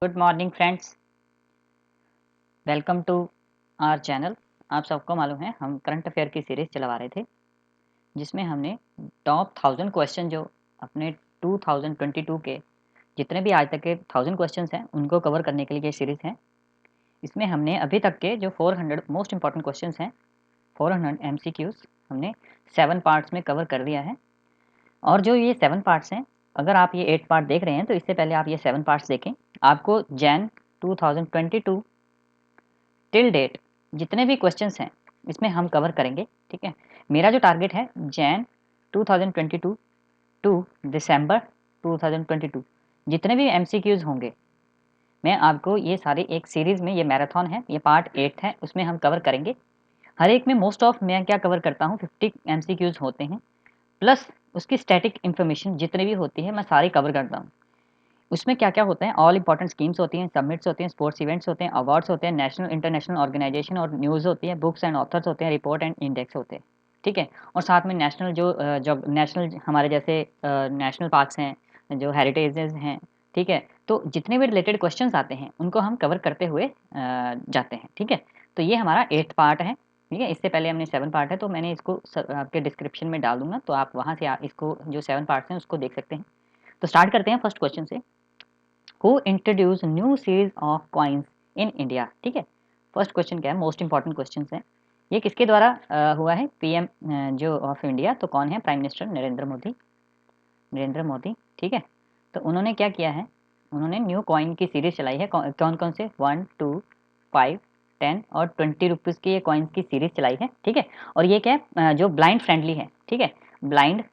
Good morning friends, welcome to our channel. आप सबको मालूम है हम करंट अफेयर की सीरीज़ चलवा रहे थे, जिसमें हमने टॉप 1000 क्वेश्चन जो अपने 2022 के जितने भी आज तक के 1000 क्वेश्चंस हैं उनको कवर करने के लिए ये सीरीज़ है। इसमें हमने अभी तक के जो 400 मोस्ट इंपॉर्टेंट क्वेश्चंस हैं, 400 एमसीक्यूज़ हमने 7 पार्ट्स में कवर कर दिया है। और जो ये 7 पार्ट्स हैं, अगर आप ये 8 पार्ट देख रहे हैं तो इससे पहले आप ये 7 पार्ट्स देखें। आपको जैन 2022 टिल डेट जितने भी क्वेश्चंस हैं इसमें हम कवर करेंगे, ठीक है। मेरा जो टारगेट है जैन 2022 टू दिसंबर 2022 जितने भी एमसीक्यूज होंगे मैं आपको ये सारे एक सीरीज में, ये मैराथन है, ये पार्ट 8 है, उसमें हम कवर करेंगे। हर एक में मोस्ट ऑफ मैं क्या कवर करता हूँ 50 एमसीक्यूज होते हैं, प्लस उसकी स्टैटिक इन्फॉर्मेशन जितने भी होती है मैं सारी कवर करता हूँ। उसमें क्या-क्या होता है, ऑल इंपॉर्टेंट स्कीम्स होती हैं, समिट्स होते हैं, स्पोर्ट्स इवेंट्स होते हैं, अवार्ड्स होते हैं, नेशनल इंटरनेशनल ऑर्गेनाइजेशन और न्यूज़ होती है, बुक्स एंड ऑथर्स होते हैं, रिपोर्ट एंड इंडेक्स होते हैं, ठीक है। और साथ में नेशनल जो नेशनल हमारे जैसे नेशनल पार्क्स हैं, जो हेरिटेजेस हैं, ठीक है। तो जितने भी रिलेटेड क्वेश्चंस आते हैं उनको हम कवर करते हुए जाते हैं, ठीक है। तो ये हमारा 8th पार्ट है, ठीक है। इससे पहले हमने 7 पार्ट है, तो मैंने इसको आपके डिस्क्रिप्शन में डाल दूंगा, तो आप वहाँ से इसको जो 7 पार्ट्स हैं उसको देख सकते हैं। तो स्टार्ट करते हैं फर्स्ट क्वेश्चन से। Who introduce new series of coins in India, ठीक है। फर्स्ट क्वेश्चन क्या है, मोस्ट इंपॉर्टेंट क्वेश्चन है। ये किसके द्वारा हुआ है, पीएम जो ऑफ इंडिया, तो कौन है, प्राइम मिनिस्टर नरेंद्र मोदी, ठीक है। तो उन्होंने क्या किया है, उन्होंने न्यू कॉइन की सीरीज चलाई है। कौन कौन से, 1, 2, 5, 10 और 20 रुपीज़ की ये कॉइन्स की सीरीज चलाई है, ठीक है। और ये क्या है, जो ब्लाइंड फ्रेंडली है, ठीक है, ब्लाइंड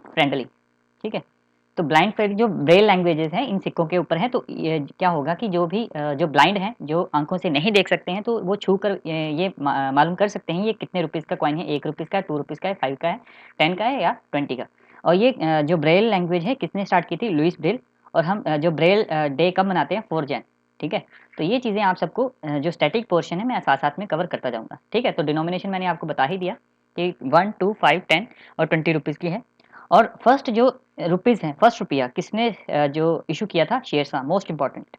फ्रेंडली, ठीक है। तो ब्लाइंड फ्रेंडली जो ब्रेल लैंग्वेजेस हैं इन सिक्कों के ऊपर है, तो ये क्या होगा कि जो भी जो ब्लाइंड हैं, जो आंखों से नहीं देख सकते हैं, तो वो छू कर ये मालूम कर सकते हैं ये कितने रुपीज़ का कॉइन है, 1 रुपीज़ का, 2 रुपीज़ का है, 5 का है, 10 का है या 20 का। और ये जो ब्रेल लैंग्वेज है किसने स्टार्ट की थी, लुइस ब्रेल। और हम जो ब्रेल डे कब मनाते हैं, 4 जैन, ठीक है। तो ये चीज़ें आप सबको जो स्टैटिक पोर्शन है मैं साथ साथ में कवर करता जाऊँगा, ठीक है। तो डिनोमिनेशन मैंने आपको बता ही दिया कि 1, 2, 5, 10 और 20 रुपीज़ की है। और फर्स्ट जो रुपीज़ हैं, फर्स्ट रुपया किसने जो इशू किया था, शेरशाह, मोस्ट इंपॉर्टेंट।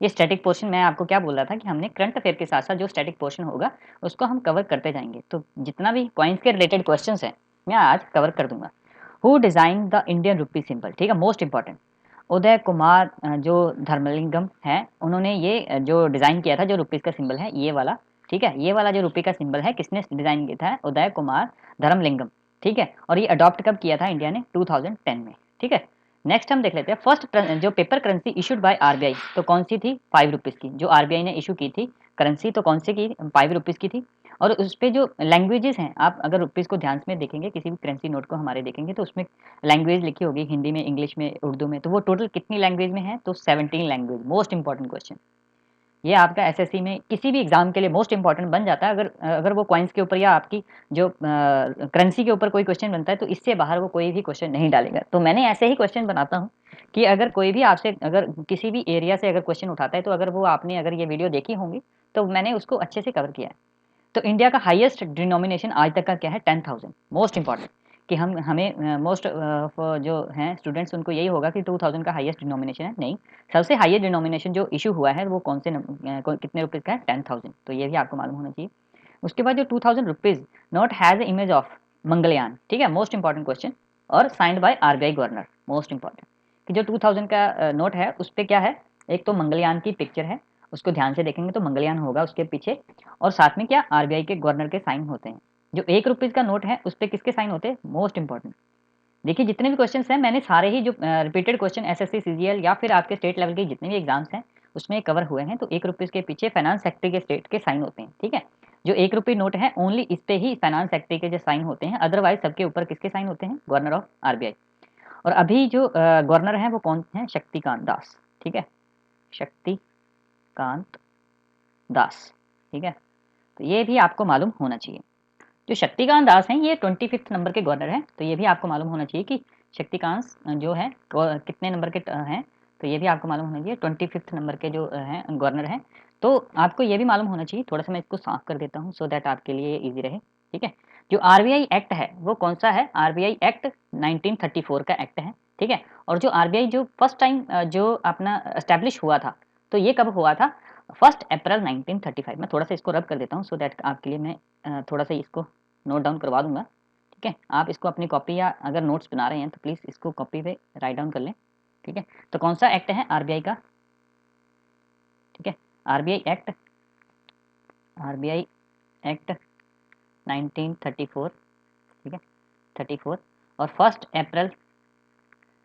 ये स्टैटिक पोर्शन मैं आपको क्या बोल रहा था कि हमने करंट अफेयर के साथ साथ जो स्टैटिक पोर्शन होगा उसको हम कवर करते जाएंगे। तो जितना भी कॉइन्स के रिलेटेड क्वेश्चंस हैं मैं आज कवर कर दूंगा। Who design the Indian rupee symbol, ठीक है, मोस्ट इंपॉर्टेंट। उदय कुमार जो धर्मलिंगम है, उन्होंने ये जो डिज़ाइन किया था, जो रुपीज़ का सिंबल है ये वाला, ठीक है। ये वाला जो रुपये का सिंबल है किसने डिज़ाइन किया था, उदय कुमार धर्मलिंगम, ठीक है। और ये अडॉप्ट कब किया था इंडिया ने, 2010 में, ठीक है। नेक्स्ट हम देख लेते हैं फर्स्ट जो paper currency issued by RBI, तो कौन सी थी, 5 रुपीज़ की। जो आरबीआई ने इशू की थी करेंसी, तो कौन सी की, 5 रुपीज़ की थी। और उस पे जो लैंग्वेजेस हैं, आप अगर रुपीज़ को ध्यान में देखेंगे, किसी भी करेंसी नोट को हमारे देखेंगे तो उसमें लैंग्वेज लिखी होगी, हिंदी में, इंग्लिश में, उर्दू में। तो वो टोटल कितनी लैंग्वेज में है, तो 17 लैंग्वेज। मोस्ट इंपॉर्टेंट क्वेश्चन ये आपका एसएससी में किसी भी एग्जाम के लिए मोस्ट इंपॉर्टेंट बन जाता है। अगर अगर वो कॉइन्स के ऊपर या आपकी जो करेंसी के ऊपर कोई क्वेश्चन बनता है तो इससे बाहर वो कोई भी क्वेश्चन नहीं डालेगा। तो मैंने ऐसे ही क्वेश्चन बनाता हूँ कि अगर कोई भी आपसे अगर किसी भी एरिया से अगर क्वेश्चन उठाता है, तो अगर वो आपने अगर ये वीडियो देखी होंगी तो मैंने उसको अच्छे से कवर किया है। तो इंडिया का हाईएस्ट डिनोमिनेशन आज तक का क्या है, 10,000। मोस्ट इंपॉर्टेंट कि हम हमें मोस्ट जो हैं स्टूडेंट्स उनको यही होगा कि 2000 का हाईएस्ट डिनोमिनेशन है, नहीं। सबसे हाईएस्ट डिनोमिनेशन जो इशू हुआ है वो कौन से कितने रुपीज़ का है, 10,000। तो ये भी आपको मालूम होना चाहिए। उसके बाद जो 2000 rupees note has image of Mangalyaan, ठीक है, मोस्ट इंपॉर्टेंट क्वेश्चन। और signed by RBI governor, most important कि जो 2000 का नोट है उस पर क्या है, एक तो मंगलयान की पिक्चर है, उसको ध्यान से देखेंगे तो मंगलयान होगा उसके पीछे। और साथ में क्या, आरबीआई के गवर्नर के साइन होते हैं। जो 1 रुपीज़ का नोट है उस पे किसके साइन होते हैं, मोस्ट इंपॉर्टेंट। देखिए जितने भी क्वेश्चंस हैं मैंने सारे ही जो रिपीटेड क्वेश्चन एसएससी सीजीएल या फिर आपके स्टेट लेवल के जितने भी एग्जाम्स हैं उसमें कवर हुए हैं। तो 1 रुपीज़ के पीछे फाइनेंस सेक्रेटरी के स्टेट के साइन होते हैं, ठीक है। जो 1 रुपये नोट है ओनली इस पे ही फाइनेंस सेक्रेटरी के जो साइन होते हैं, अदरवाइज सबके ऊपर किसके साइन होते हैं, गवर्नर ऑफ आरबीआई। और अभी जो गवर्नर हैं वो कौन है, शक्तिकांत दास, ठीक है, शक्तिकांत दास, ठीक है। तो ये भी आपको मालूम होना चाहिए। जो शक्तिकांत दास हैं ये 25th नंबर के गवर्नर हैं, तो ये भी आपको मालूम होना चाहिए कि शक्तिकांत जो है कितने नंबर के हैं। तो ये भी आपको मालूम होना चाहिए 25th नंबर के जो हैं गवर्नर हैं। तो आपको ये भी मालूम होना चाहिए, थोड़ा सा मैं इसको साफ कर देता हूँ सो दैट आपके लिए ईजी रहे, ठीक है। जो आरबीआई एक्ट है वो कौन सा है, आरबीआई एक्ट 1934 का एक्ट है, ठीक है। और जो आरबीआई जो फर्स्ट टाइम जो अपना एस्टेब्लिश हुआ था, तो ये कब हुआ था? 1 अप्रैल 1935। मैं थोड़ा सा इसको रब कर देता हूँ सो दैट आपके लिए मैं थोड़ा सा इसको नोट डाउन करवा दूंगा। ठीक है, आप इसको अपनी कॉपी या अगर नोट्स बना रहे हैं तो प्लीज़ इसको कॉपी पे राइट डाउन कर लें। ठीक है, तो कौन सा एक्ट है आरबीआई का? ठीक है, आरबीआई एक्ट, आरबीआई एक्ट 1934। ठीक है, 34। और 1 अप्रैल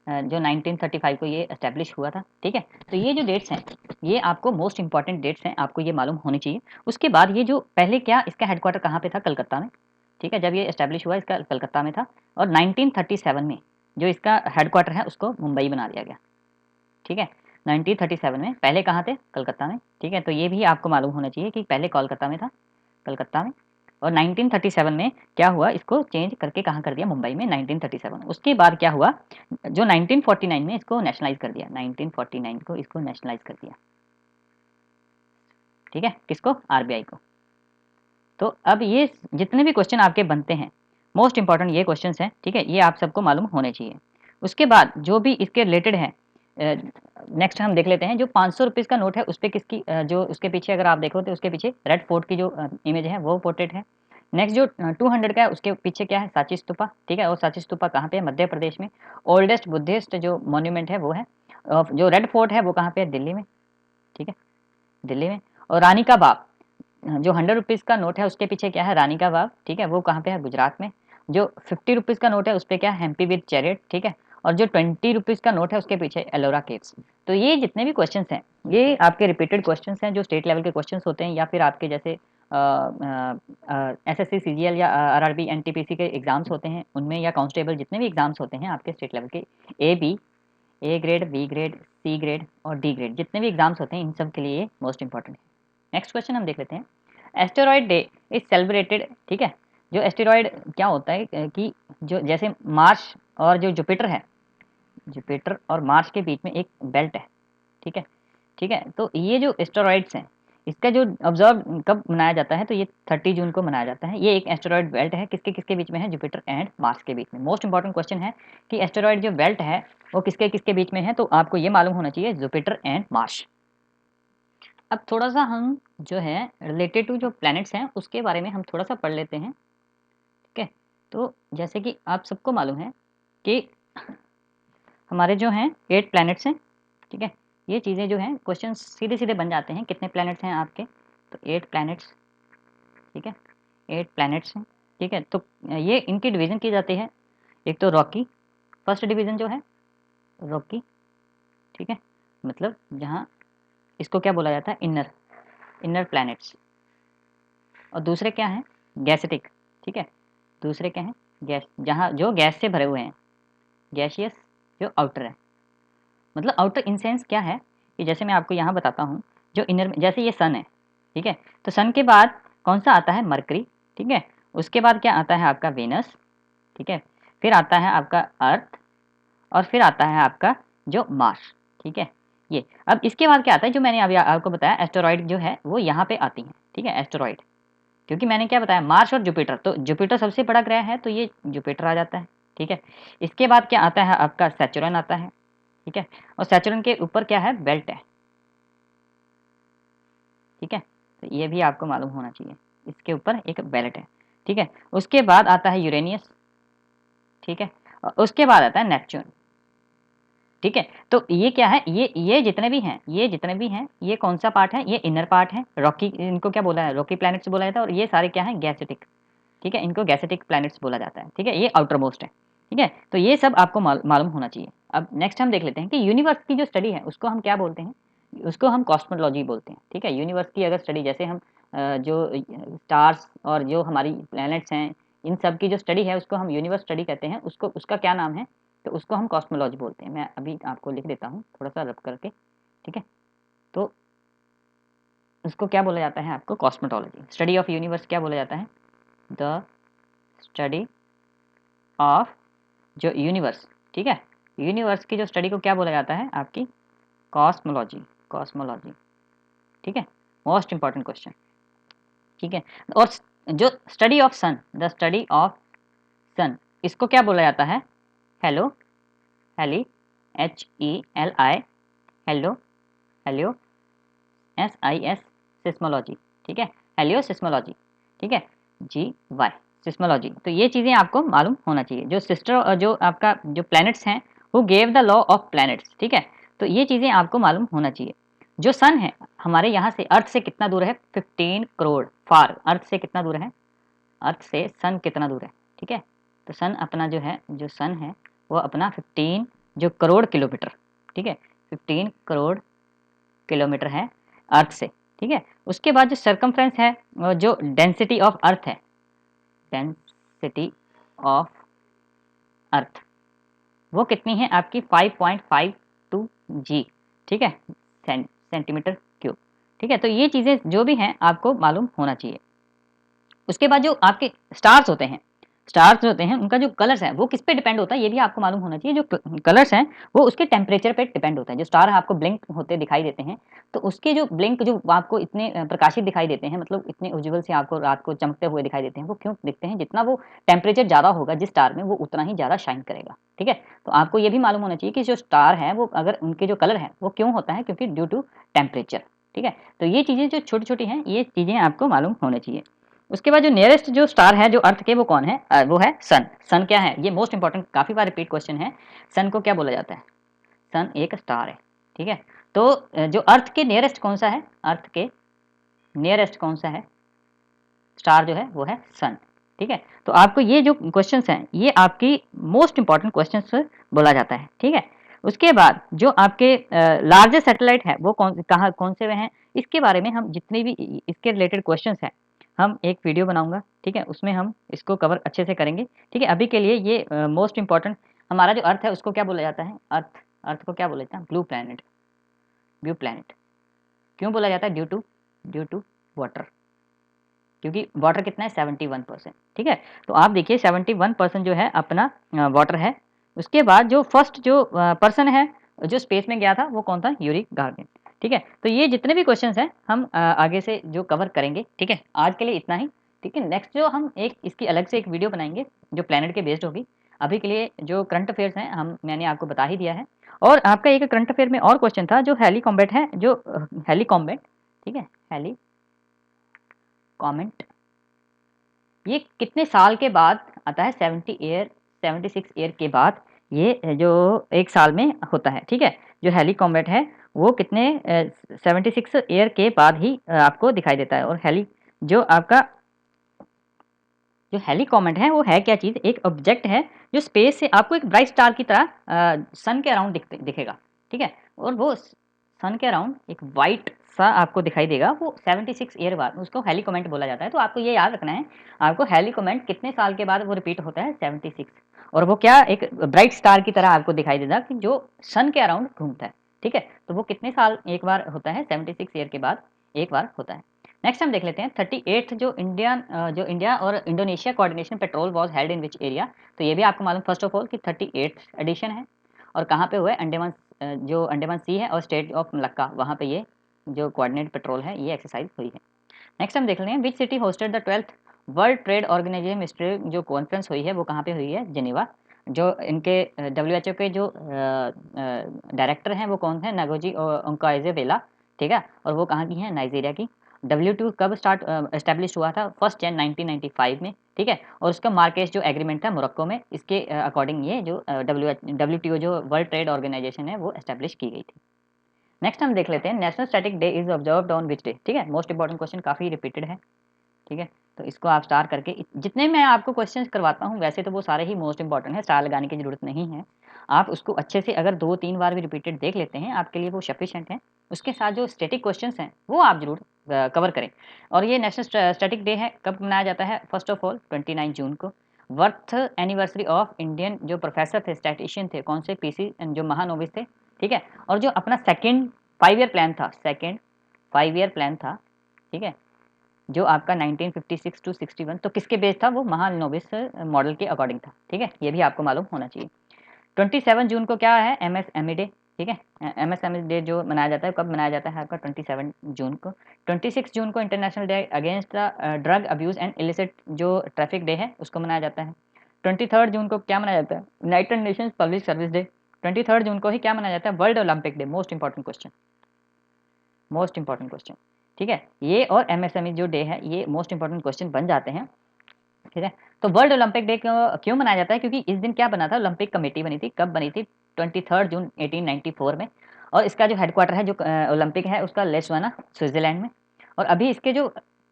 जो 1935 को ये एस्टेब्लिश हुआ था। ठीक है, तो ये जो डेट्स हैं ये आपको मोस्ट इंपॉर्टेंट डेट्स हैं, आपको ये मालूम होनी चाहिए। उसके बाद ये जो पहले क्या इसका हेडक्वार्टर कहाँ पे था? कलकत्ता में। ठीक है, जब ये एस्टेब्लिश हुआ इसका कलकत्ता में था। और 1937 में जो इसका हेडक्वार्टर है उसको मुंबई बना दिया गया। ठीक है, 1937 में पहले कहाँ थे? कलकत्ता में। ठीक है, तो ये भी आपको मालूम होना चाहिए कि पहले कोलकाता में था, कलकत्ता में। और 1937 में क्या हुआ, इसको चेंज करके कहाँ कर दिया? मुंबई में 1937। उसके बाद क्या हुआ, जो 1949 में इसको नेशनलाइज कर दिया, 1949 को इसको नेशनलाइज कर दिया। ठीक है, किसको? आरबीआई को। तो अब ये जितने भी क्वेश्चन आपके बनते हैं मोस्ट इंपॉर्टेंट ये क्वेश्चन हैं। ठीक है, ये आप सबको मालूम होने चाहिए। उसके बाद जो भी इसके रिलेटेड है, नेक्स्ट हम देख लेते हैं जो 500 रुपीज़ का नोट है उस पर किसकी जो उसके पीछे अगर आप देखो तो उसके पीछे रेड फोर्ट की जो इमेज है वो पोर्ट्रेट है। नेक्स्ट जो 200 का है उसके पीछे क्या है? सांची स्तूपा। ठीक है, और सांची स्तूपा कहाँ पे है? मध्य प्रदेश में। ओल्डेस्ट बुद्धिस्ट जो मॉन्यूमेंट है वो है। और जो रेड फोर्ट है वो कहाँ पे है? दिल्ली में। ठीक है, दिल्ली में। और रानी का बाग, जो 100 रुपीज़ का नोट है उसके पीछे क्या है? रानी का बाग। ठीक है, वो कहाँ पे है? गुजरात में। जो 50 रुपीज़ का नोट है उस पर क्या है? Hampi with chariot. ठीक है, और जो 20 रुपीज़ का नोट है उसके पीछे एलोरा केव्स। तो ये जितने भी क्वेश्चंस हैं ये आपके रिपीटेड क्वेश्चंस हैं जो स्टेट लेवल के क्वेश्चंस होते हैं या फिर आपके जैसे एसएससी सीजीएल या आरआरबी एनटीपीसी के एग्जाम्स होते हैं उनमें, या कांस्टेबल जितने भी एग्जाम्स होते हैं आपके स्टेट लेवल के, A grade, B grade, C grade और डी ग्रेड जितने भी एग्जाम्स होते हैं इन सब के लिए मोस्ट इंपॉर्टेंट है। नेक्स्ट क्वेश्चन हम देख लेते हैं। Asteroid day is celebrated. ठीक है, जो एस्टेरॉयड क्या होता है कि जो जैसे मार्स और जो जुपिटर है, जुपिटर और मार्स के बीच में एक बेल्ट है। ठीक है, ठीक है, तो ये जो एस्टेरॉइड्स हैं इसका जो ऑब्जर्व कब मनाया जाता है? तो ये 30 जून को मनाया जाता है। ये एक एस्टेरॉयड बेल्ट है, किसके किसके बीच में है? जुपिटर एंड मार्स के बीच में। मोस्ट इंपॉर्टेंट क्वेश्चन है कि एस्टेरॉयड जो बेल्ट है वो किसके किसके बीच में है? तो आपको ये मालूम होना चाहिए, जुपिटर एंड मार्स। अब थोड़ा सा हम जो है रिलेटेड टू जो प्लैनेट्स हैं उसके बारे में हम थोड़ा सा पढ़ लेते हैं। ठीक है, तो जैसे कि आप सबको मालूम है कि हमारे जो हैं 8 प्लैनेट्स हैं। ठीक है, ये चीज़ें जो हैं क्वेश्चन सीधे सीधे बन जाते हैं। कितने प्लैनेट्स हैं आपके? तो 8 प्लैनेट्स। ठीक है, 8 प्लैनेट्स हैं। ठीक है, तो ये इनकी डिवीज़न की जाती है। एक तो रॉकी, फर्स्ट डिवीज़न जो है रॉकी। ठीक है, मतलब जहाँ इसको क्या बोला जाता है? Inner, inner planets. और दूसरे क्या हैं? गैसेटिक। ठीक है, दूसरे क्या हैं? गैस, जहाँ जो गैस से भरे हुए हैं, गैसियस जो आउटर है। मतलब आउटर इन सेंस क्या है कि जैसे मैं आपको यहाँ बताता हूँ, जो इनर में जैसे ये सन है। ठीक है, तो सन के बाद कौन सा आता है? मरकरी। ठीक है, उसके बाद क्या आता है आपका? वेनस। ठीक है, फिर आता है आपका अर्थ, और फिर आता है आपका जो मार्स। ठीक है, ये अब इसके बाद क्या आता है जो मैंने अभी आपको बताया, एस्टेरॉइड जो है वो यहाँ पे आती हैं। ठीक है, एस्टेरॉइड, क्योंकि मैंने क्या बताया, मार्स और जुपिटर, तो जुपिटर सबसे बड़ा ग्रह है तो ये जुपिटर आ जाता है। ठीक है, इसके बाद क्या आता है आपका? सैचुरन आता है। ठीक है, और सैचुरन के ऊपर क्या है? बेल्ट है। ठीक है, तो ये भी आपको मालूम होना चाहिए, इसके ऊपर एक बेल्ट है। ठीक है, उसके बाद आता है यूरेनियस। ठीक है, और उसके बाद आता है नेपच्यून। ठीक है, तो ये क्या है? ये जितने भी हैं, ये जितने भी हैं, ये कौन सा पार्ट है? ये इनर पार्ट है। रॉकी, इनको क्या बोला है? रॉकी प्लैनेट्स बोला जाता है। और ये सारे क्या है? गैसेटिक। ठीक है, इनको गैसेटिक प्लैनेट्स बोला जाता है। ठीक है, ये आउटर मोस्ट है। ठीक है, तो ये सब आपको मालूम होना चाहिए। अब नेक्स्ट हम देख लेते हैं कि यूनिवर्स की जो स्टडी है उसको हम क्या बोलते हैं? उसको हम कॉस्मोलॉजी बोलते हैं। ठीक है, यूनिवर्स की अगर स्टडी, जैसे हम जो स्टार्स और जो हमारी प्लैनेट्स हैं इन सब की जो स्टडी है उसको हम यूनिवर्स स्टडी कहते हैं। उसको, उसका क्या नाम है? तो उसको हम कॉस्मोलॉजी बोलते हैं। मैं अभी आपको लिख देता हूँ थोड़ा सा रब करके। ठीक है, तो उसको क्या बोला जाता है आपको? कॉस्मेटोलॉजी। स्टडी ऑफ यूनिवर्स क्या बोला जाता है? द स्टडी ऑफ जो यूनिवर्स। ठीक है, यूनिवर्स की जो स्टडी को क्या बोला जाता है? आपकी कॉस्मोलॉजी, कॉस्मोलॉजी। ठीक है, मोस्ट इंपॉर्टेंट क्वेश्चन। ठीक है, और जो study of sun, the study of sun, इसको क्या बोला जाता है? Hello, heli, HELI, hello, helio, SIS seismology, ठीक है, हेलियो सिस्मोलॉजी, ठीक है, GY सिस्मोलॉजी। तो ये चीज़ें आपको मालूम होना चाहिए। जो सिस्टर जो आपका जो प्लैनेट्स हैं, who gave the law of planets, ठीक है, तो ये चीज़ें आपको मालूम होना चाहिए। जो सन है हमारे यहाँ से, अर्थ से कितना दूर है, 15 करोड़ फार, अर्थ से कितना दूर है, अर्थ से सन कितना दूर है, ठीक है, तो सन अपना जो है, जो सन है वो अपना 15 जो करोड़ किलोमीटर, ठीक है, 15 करोड़ किलोमीटर है अर्थ से, ठीक है। उसके बाद जो सरकमफ्रेंस है, जो डेंसिटी ऑफ अर्थ है, डेंसिटी ऑफ अर्थ वो कितनी है आपकी, 5.52 जी, ठीक है, सेंटीमीटर क्यूब, ठीक है। तो ये चीज़ें जो भी हैं आपको मालूम होना चाहिए। उसके बाद जो आपके स्टार्स होते हैं, स्टार्स होते हैं उनका जो कलर्स है वो किस पे डिपेंड होता है, ये भी आपको मालूम होना चाहिए। जो कलर्स हैं वो उसके टेम्परेचर पे डिपेंड होता है। जो स्टार आपको ब्लिंक होते दिखाई देते हैं, तो उसके जो ब्लिंक जो आपको इतने प्रकाशित दिखाई देते हैं, मतलब इतने उज्ज्वल से आपको रात को चमकते हुए दिखाई देते हैं, वो क्यों दिखते हैं, जितना वो टेम्परेचर ज़्यादा होगा जिस स्टार में, वो उतना ही ज़्यादा शाइन करेगा, ठीक है। तो आपको ये भी मालूम होना चाहिए कि जो स्टार है वो अगर उनके जो कलर है वो क्यों होता है, क्योंकि ड्यू टू टेम्परेचर, ठीक है। तो ये चीज़ें जो छोटी छोटी हैं, ये चीज़ें आपको मालूम होनी चाहिए। उसके बाद जो नियरेस्ट जो स्टार है जो अर्थ के, वो कौन है, वो है सन। सन क्या है, ये मोस्ट इंपॉर्टेंट, काफ़ी बार रिपीट क्वेश्चन है। सन को क्या बोला जाता है, सन एक स्टार है, ठीक है। तो जो अर्थ के नियरेस्ट कौन सा है, अर्थ के नियरेस्ट कौन सा है स्टार जो है वो है सन, ठीक है। तो आपको ये जो क्वेश्चंस हैं ये आपकी मोस्ट इंपॉर्टेंट क्वेश्चंस बोला जाता है, ठीक है। उसके बाद जो आपके लार्जेस्ट सैटेलाइट है वो कहाँ कौन से वे हैं, इसके बारे में हम जितने भी इसके रिलेटेड क्वेश्चंस हैं हम एक वीडियो बनाऊंगा, ठीक है, उसमें हम इसको कवर अच्छे से करेंगे, ठीक है। अभी के लिए ये मोस्ट इंपॉर्टेंट, हमारा जो अर्थ है उसको क्या बोला जाता है, अर्थ, अर्थ को क्या बोला जाता है, ब्लू प्लैनेट, ब्लू प्लैनेट क्यों बोला जाता है, ड्यू टू वाटर, क्योंकि वाटर कितना है, 71%, ठीक है। तो आप देखिए 71% जो है अपना वाटर है। उसके बाद जो फर्स्ट जो पर्सन है जो स्पेस में गया था वो कौन था, यूरी गार्गन, ठीक है। तो ये जितने भी क्वेश्चंस हैं हम आगे से जो कवर करेंगे, ठीक है। आज के लिए इतना ही, ठीक है। नेक्स्ट जो हम एक इसकी अलग से एक वीडियो बनाएंगे जो प्लेनेट के बेस्ड होगी। अभी के लिए जो करंट अफेयर्स हैं हम मैंने आपको बता ही दिया है। और आपका एक करंट अफेयर में और क्वेश्चन था जो हेली कॉम्बैट है, जो हेली कॉम्बैट, ठीक है, हेली कॉमेंट, ये कितने साल के बाद आता है, 76 ईयर के बाद ये जो एक साल में होता है, ठीक है। जो हेली कॉम्बैट है वो कितने 76 ईयर के बाद ही आपको दिखाई देता है। और हेली जो आपका जो हेली कॉमेट है वो है क्या चीज़, एक ऑब्जेक्ट है जो स्पेस से आपको एक ब्राइट स्टार की तरह सन के अराउंड दिखेगा, ठीक है। और वो सन के अराउंड एक वाइट सा आपको दिखाई देगा, वो 76 ईयर बाद उसको हेली कॉमेंट बोला जाता है। तो आपको ये याद रखना है, आपको हेली कॉमेंट कितने साल के बाद वो रिपीट होता है, 76। और वो क्या एक ब्राइट स्टार की तरह आपको दिखाई देगा कि जो सन के अराउंड घूमता है, ठीक है। तो वो कितने साल एक बार होता है, 76 ईयर के बाद एक बार होता है। नेक्स्ट हम देख लेते हैं 38th जो इंडिया और Indonesia coordination petrol was held in which area. तो ये भी आपको मालूम फर्स्ट ऑफ ऑल कि 38th एडिशन है और कहाँ पे हुआ है, अंडमान, जो अंडमान सी है और स्टेट ऑफ मलक्का, वहाँ पे ये जो कोऑर्डिनेट पेट्रोल है ये एक्सरसाइज हुई है। नेक्स्ट हम देख लेते हैं which city hosted the 12th world trade organisation ministry जो कॉन्फ्रेंस हुई है वो कहाँ पे हुई है, जेनेवा। जो इनके WHO के जो डायरेक्टर हैं वो कौन है, नागोजी ओंकाइजेवेला, ठीक है। और वो कहाँ की है, नाइजीरिया की। W2 कब स्टार्ट एस्टेब्लिश हुआ था, 1 जनवरी 1995 में, ठीक है। और उसका मार्केस जो एग्रीमेंट था मोरक्को में, इसके अकॉर्डिंग ये जो WTO जो वर्ल्ड ट्रेड ऑर्गेनाइजेशन है वो एस्टेब्लिश की गई थी। नेक्स्ट हम देख लेते हैं national static day is observed on which day, ठीक है। मोस्ट इंपॉर्टेंट क्वेश्चन, काफ़ी रिपीटेड है, ठीक है। तो इसको आप स्टार करके, जितने मैं आपको क्वेश्चंस करवाता हूँ वैसे तो वो सारे ही मोस्ट इंपॉर्टेंट है, स्टार लगाने की जरूरत नहीं है। आप उसको अच्छे से अगर 2-3 बार भी रिपीटेड देख लेते हैं आपके लिए वो सफिशिएंट है। उसके साथ जो स्टैटिक क्वेश्चंस हैं वो आप जरूर कवर करें। और ये नेशनल स्टैटिक डे है, कब मनाया जाता है, फर्स्ट ऑफ ऑल 29 जून को। बर्थ एनिवर्सरी ऑफ इंडियन जो प्रोफेसर थे, स्टैटिशियन थे, कौन से, PC जो महानोबिस थे, ठीक है। और जो अपना सेकेंड 5 ईयर प्लान था, सेकेंड 5 ईयर प्लान था, ठीक है, जो आपका 1956 टू 61, तो किसके बेस था, वो महानोबिस मॉडल के अकॉर्डिंग था, ठीक है। ये भी आपको मालूम होना चाहिए। 27 जून को क्या है, MSME डे, ठीक है। MSME डे जो मनाया जाता है, कब मनाया जाता है आपका, 27 जून को। 26 जून को international day against the drug abuse and illicit जो ट्रैफिक डे है उसको मनाया जाता है। 23 जून को क्या मनाया जाता है, United Nations public service day, 23 जून को ही क्या मनाया जाता है? World Olympic day. Most important question, most important question, ठीक है। ये और एमएसएमई जो डे है ये मोस्ट इंपॉर्टेंट क्वेश्चन बन जाते हैं, ठीक है। तो वर्ल्ड ओलंपिक डे क्यों मनाया जाता है? क्योंकि इस दिन क्या बना था? ओलंपिक कमेटी बनी थी। कब बनी थी? 23 जून 1894 में। और इसका जो हेडक्वार्टर है जो ओलंपिक है उसका लेस्वाना स्विट्जरलैंड में। और अभी इसके जो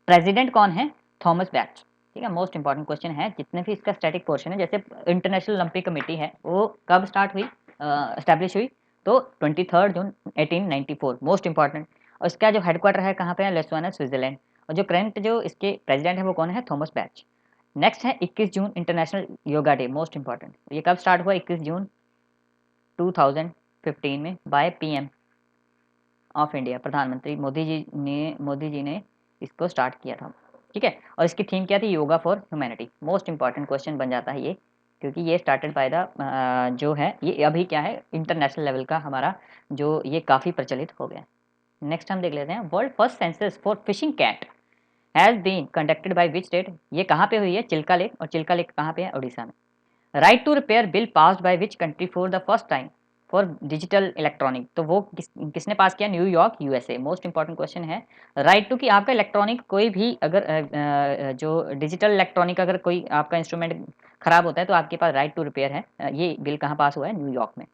प्रेसिडेंट कौन है? थॉमस बैच, ठीक है। मोस्ट इंपॉर्टेंट क्वेश्चन है। जितने भी इसका स्टैटिक पोर्शन है, जैसे इंटरनेशनल ओलंपिक कमेटी है वो कब स्टार्ट हुई, स्टैब्लिश हुई? तो 23 जून 1894, मोस्ट इंपॉर्टेंट। और इसका जो हेडक्वार्टर है कहाँ पे है? लेस्वाना स्विट्जरलैंड। और जो करंट जो इसके प्रेसिडेंट है वो कौन है? Thomas batch. नेक्स्ट है 21 June international yoga day, most important. ये कब स्टार्ट हुआ? 21 जून 2015 में बाय पीएम ऑफ इंडिया, प्रधानमंत्री मोदी जी ने इसको स्टार्ट किया था, ठीक है। और इसकी थीम क्या थी? Yoga for humanity. Most important question बन जाता है ये, क्योंकि ये स्टार्टेड बाय द जो है ये अभी क्या है इंटरनेशनल लेवल का हमारा जो ये काफ़ी प्रचलित हो गया। नेक्स्ट हम देख लेते हैं world first census for fishing cat has been conducted by which state? ये कहाँ पे हुई है? चिल्का लेक। और चिल्का लेक कहाँ पे है? उड़ीसा में। Right to repair bill passed by which country for the first time for digital electronic? तो वो किसने पास किया? New York, USA. Most important question है। राइट टू कि आपका इलेक्ट्रॉनिक कोई भी अगर जो डिजिटल इलेक्ट्रॉनिक अगर कोई आपका इंस्ट्रूमेंट खराब होता है तो आपके पास राइट टू रिपेयर है। ये बिल कहाँ पास हुआ है? न्यूयॉर्क में।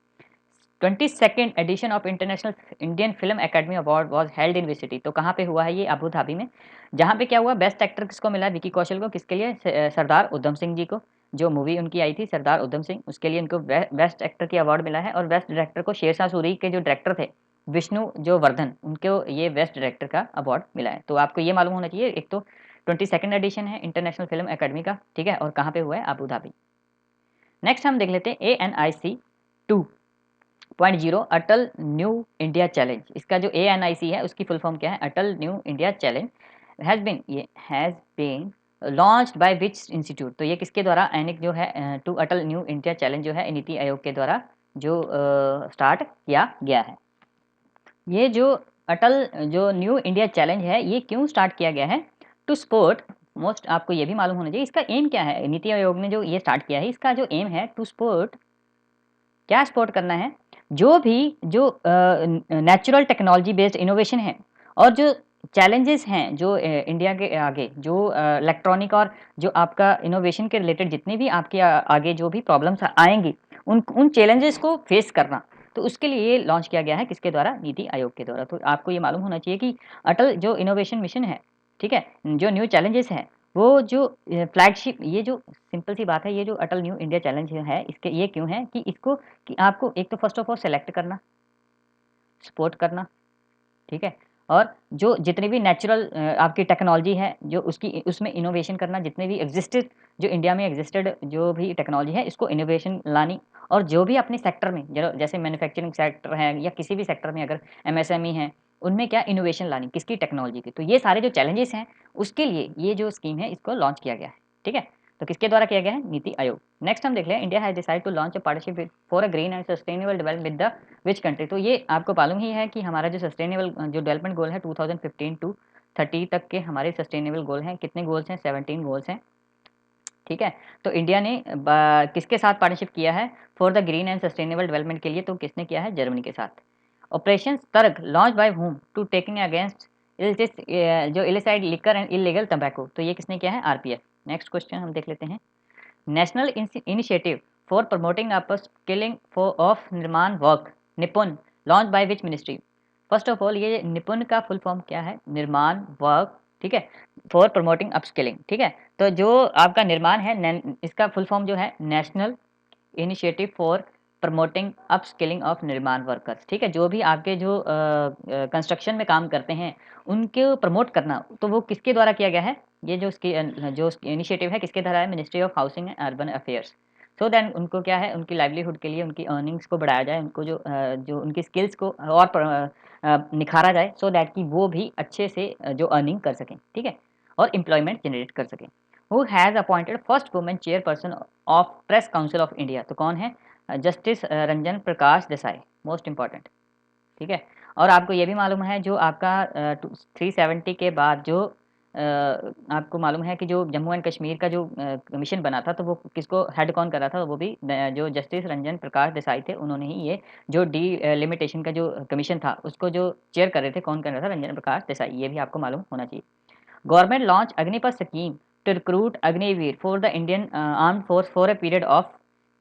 22nd edition of international Indian film academy award was held in which city? तो कहाँ पे हुआ है? ये अबू धाबी में। जहाँ पे क्या हुआ? बेस्ट एक्टर किसको मिला? विकी कौशल को। किसके लिए? सरदार उधम सिंह जी को। जो मूवी उनकी आई थी सरदार उधम सिंह, उसके लिए इनको बेस्ट एक्टर की अवार्ड मिला है। और बेस्ट डायरेक्टर को शेरशाह सूरी के जो डायरेक्टर थे विष्णु जो वर्धन, उनको ये बेस्ट डायरेक्टर का अवार्ड मिला है। तो आपको ये मालूम होना चाहिए। एक तो 22nd एडिशन है इंटरनेशनल फिल्म एकेडमी का, ठीक है। और कहाँ पे हुआ है? Abu Dhabi. नेक्स्ट हम देख लेते हैं ANIC 2.0 Atal new India challenge. इसका जो ANIC है उसकी फुल फॉर्म क्या है? Atal new India challenge has been launched by which institute? तो ये किसके द्वारा एनिक जो है to Atal new India challenge जो है नीति आयोग के द्वारा जो स्टार्ट किया गया है। ये जो अटल जो न्यू इंडिया चैलेंज है ये क्यों स्टार्ट किया गया है? टू सपोर्ट, मोस्ट आपको ये भी मालूम होना चाहिए इसका एम क्या है। नीति आयोग ने जो ये स्टार्ट किया है इसका जो एम है टू सपोर्ट, क्या सपोर्ट करना है? जो भी जो नेचुरल टेक्नोलॉजी बेस्ड इनोवेशन है और जो चैलेंजेस हैं जो इंडिया के आगे जो इलेक्ट्रॉनिक और जो आपका इनोवेशन के रिलेटेड जितने भी आपके आगे जो भी प्रॉब्लम्स आएंगी उन चैलेंजेस को फेस करना। तो उसके लिए ये लॉन्च किया गया है किसके द्वारा? नीति आयोग के द्वारा। तो आपको ये मालूम होना चाहिए कि अटल जो इनोवेशन मिशन है, ठीक है, जो न्यू चैलेंजेस हैं वो जो फ्लैगशिप, ये जो सिंपल सी बात है, ये जो अटल न्यू इंडिया चैलेंज है इसके ये क्यों है कि इसको कि आपको एक तो फर्स्ट ऑफ ऑल सेलेक्ट करना, सपोर्ट करना, ठीक है। और जो जितनी भी नेचुरल आपकी टेक्नोलॉजी है जो उसकी उसमें इनोवेशन करना, जितने भी एग्जिस्टेड जो इंडिया में एग्जिस्टेड जो भी टेक्नोलॉजी है इसको इनोवेशन लानी। और जो भी अपने सेक्टर में जैसे मैन्युफैक्चरिंग सेक्टर है या किसी भी सेक्टर में अगर MSME है उनमें क्या इनोवेशन लानी किसकी? टेक्नोलॉजी की। तो ये सारे जो चैलेंजेस हैं उसके लिए ये जो स्कीम है इसको लॉन्च किया गया है, ठीक है। तो किसके द्वारा किया गया है? नीति आयोग। नेक्स्ट हम देख लें India has decide to launch a partnership for a green and sustainable development with the which country? तो ये आपको मालूम ही है कि हमारा जो सस्टेनेबल जो डेवलपमेंट गोल है 2015 टू 30 तक के हमारे सस्टेनेबल गोल हैं। कितने गोल्स हैं? 17 गोल्स हैं, ठीक है। तो इंडिया ने किसके साथ पार्टनरशिप किया है for the green and sustainable development के लिए? तो किसने किया है? जर्मनी के साथ। ऑपरेशन तर्क launch by whom to taking against जो illicit liquor and illegal tobacco? तो ये किसने किया है? RPF। नेक्स्ट क्वेश्चन हम देख लेते हैं national initiative for promoting upskilling for of निर्माण वर्क निपुण launch by which ministry? First of all ये निपुण का फुल फॉर्म क्या है? निर्माण वर्क, ठीक है, फॉर प्रमोटिंग अपस्किलिंग, ठीक है। तो जो आपका निर्माण है इसका फुल फॉर्म जो है national initiative for promoting upskilling of निर्माण वर्कर्स, ठीक है। जो भी आपके जो कंस्ट्रक्शन में काम करते हैं उनको प्रमोट करना, तो वो किसके द्वारा किया गया है? ये जो इनिशिएटिव है किसके द्वारा है? Ministry of housing and urban affairs. So that उनको क्या है उनकी लाइवलीहुड के लिए उनकी अर्निंग्स को बढ़ाया जाए, उनको जो उनकी स्किल्स को और निखारा जाए, सो दैट कि वो भी अच्छे से जो अर्निंग कर सकें, ठीक है, और एम्प्लॉयमेंट जनरेट कर सकें। Who has appointed first women chairperson of press council of India? तो कौन है? Justice Ranjan Prakash Desai. Most important, ठीक है। और आपको ये भी मालूम है जो आपका 370 के बाद जो आपको मालूम है कि जो जम्मू एंड कश्मीर का जो कमीशन बना था, तो वो किसको हेड कौन कर रहा था, वो भी जो जस्टिस रंजन प्रकाश देसाई थे, उन्होंने ही ये जो लिमिटेशन का जो कमीशन था उसको जो चेयर कर रहे थे, कौन कर रहा था, रंजन प्रकाश देसाई। ये भी आपको मालूम होना चाहिए। Government launch Agnipath scheme to recruit Agniveer for the Indian armed force for a period of.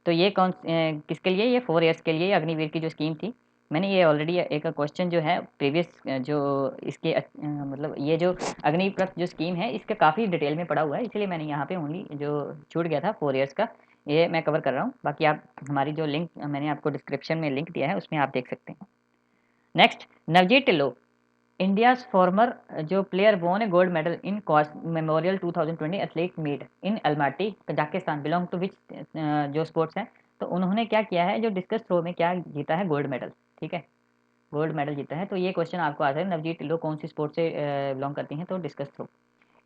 तो ये किसके लिए, ये 4 ईयर्स के लिए अग्निवीर की जो स्कीम थी। मैंने ये ऑलरेडी एक क्वेश्चन जो है प्रीवियस जो इसके मतलब ये जो अग्निपथ जो स्कीम है इसके काफ़ी डिटेल में पढ़ा हुआ है, इसलिए मैंने यहाँ पे ओनली जो छूट गया था 4 ईयर्स का, ये मैं कवर कर रहा हूँ। बाकी आप हमारी जो लिंक मैंने आपको डिस्क्रिप्शन में लिंक दिया है उसमें आप देख सकते हैं। Next, Navjeet Dhillon, India's former जो player won a gold medal in Kos memorial 2020 athlete meet in Almaty Kazakhstan, belong to which जो स्पोर्ट्स हैं। तो उन्होंने क्या किया है, जो डिस्कस थ्रो में क्या जीता है, गोल्ड मेडल। ठीक है, गोल्ड मेडल जीता है। तो ये क्वेश्चन आपको आता है, नवजीत टिल्लो कौन सी स्पोर्ट से बिलोंग करती हैं, तो discus throw.